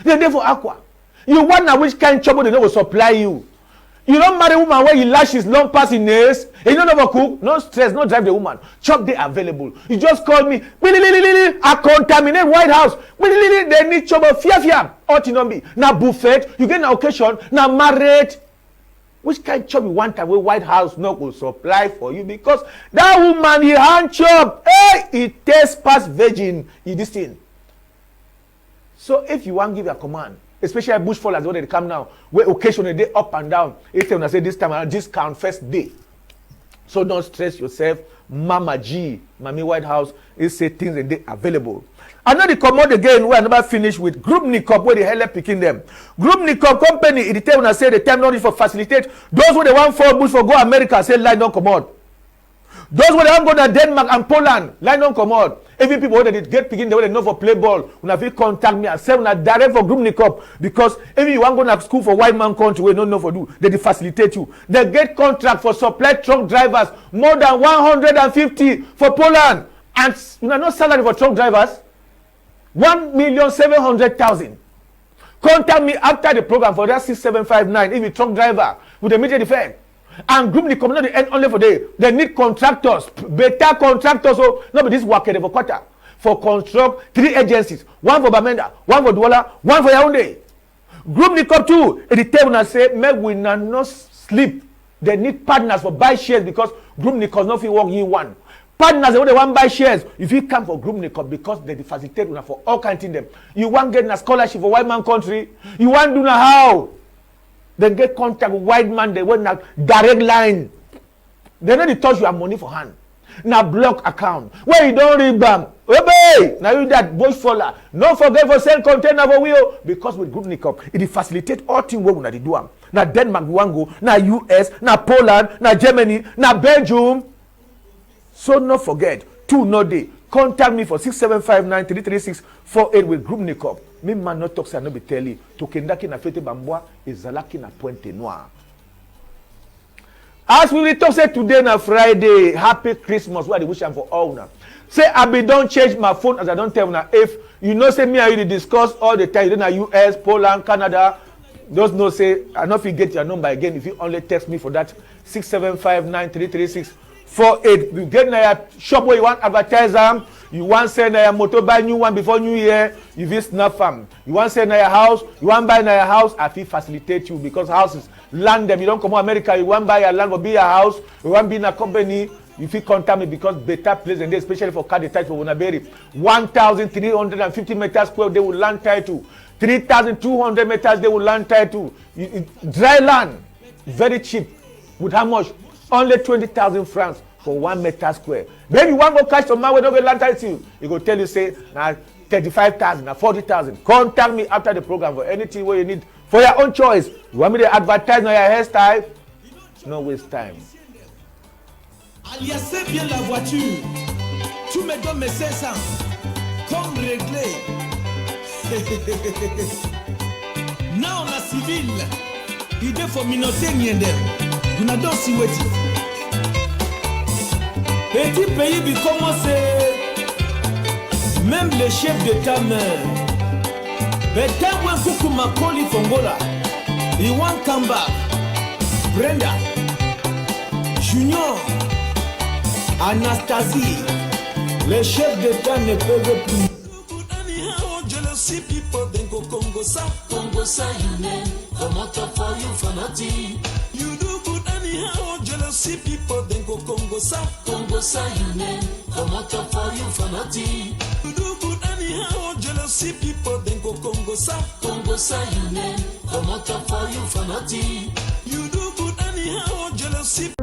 They dey for Aqua. You wonder which kind of trouble they will supply you. You don't marry a woman where you lash his long past in nails. You don't ever cook. No stress, no drive the woman. Chop they available. You just call me. I contaminate White House. They need trouble. Fear. Autonomy. Now buffet. You get an occasion. Now married. Which kind of chop you want away White House no will supply for you? Because that woman he hand chop. Hey, it tastes past virgin. In this thing. So if you want to give a command, especially bush fallers when they come now, where occasionally they up and down. If they say this time around, discount first day. So don't stress yourself. Mama G, Mami White House, is say things and they available. I know the commode again, we are never finished with Group Nicop, where they hell picking them. Group Nicop company, it the time when I say the time not for facilitate. Those who they want for bush for go America, say line don't commode. Those who they want go to Denmark and Poland, line don't commode. Every people that they get picking the way they know for play ball, when I feel contact me, I say when I direct for Group Nicop, because if you want to go to school for white man country, we don't know for do, they facilitate you. They get contract for supply truck drivers, more than 150 for Poland. And you know no salary for truck drivers, 1,700,000. Contact me after the program for that 6759 if you truck driver with the immediate effect. And Group Nicop not the end only for they need contractors, better contractors. So not be this work for quarter for construct 3 agencies, one for Bamenda, one for Douala, one for Yaoundé. Group Nicop too. At the table and say make we not sleep. They need partners for buy shares because Group Nicop not fit work year one. Partners they want buy shares. If you come for Group Nicop because they facilitate for all kinds of them. You want get a scholarship for white man country. You want do now how? Then get contact with white man. They want a direct line. They know they touch your money for hand. Now block account. Where you don't read them. Obey. Now you that boy faller. Don't forget for send container for wheel. Because with Group Nicop, it facilitate all things where we do them. Now Denmark we want go. Now US. Now Poland. Now Germany. Now Belgium. So not forget. 2 no day. Contact me for 6759-33648 with Group Nicop. Me man not talk say no be tell you. To kendaki na fete bambwa ezalaki na Pointe Noire. As we will talk say today na Friday, happy Christmas. What I wish am for all now. Say I be don't change my phone as I don't tell now. If you know say me and you discuss all the time. You know US, Poland, Canada. Just know say I not forget your number again if you only text me for that 6759-33648. You get na your shop where you want advertise them. You want send a motor buy new one before New Year, you will snap them. You want send a house, you want buy a house, I feel facilitate you because houses land them. You don't come to America, you want buy a land or be a house, you want be in a company, you feel contact me because better place and they especially for car type for Wonaberi. 1,350 meters square they will land title. 3,200 meters they will land title. Dry land, very cheap. With how much? Only 20,000 francs for 1 meter square. Maybe you want to catch some man when don't get land title. He go tell you say now 35,000, now 40,000. Contact me after the program for anything where you need for your own choice. You want me to advertise on your hairstyle? No waste time. Aliasser bien la voiture. Tu me donnes mes 500 comme réglé. Now la civil. Idée for minoter niendem. Vous n'avez pas si weti. Petit pays bi commence. Même les chefs d'État meurent. Mais quand on coucou ma coli fongola, he want come back. Brenda, Junior, Anastasie, les chefs d'État ne peuvent plus. See people then go Congo sa you name. Come out for you for nothing. You do good anyhow. Jealousy people then go Congo sa you name. Come out for you for nothing. You do good anyhow. Jealousy people then go Congo sa you name. Come out for you for nothing. You do good anyhow. Jealousy.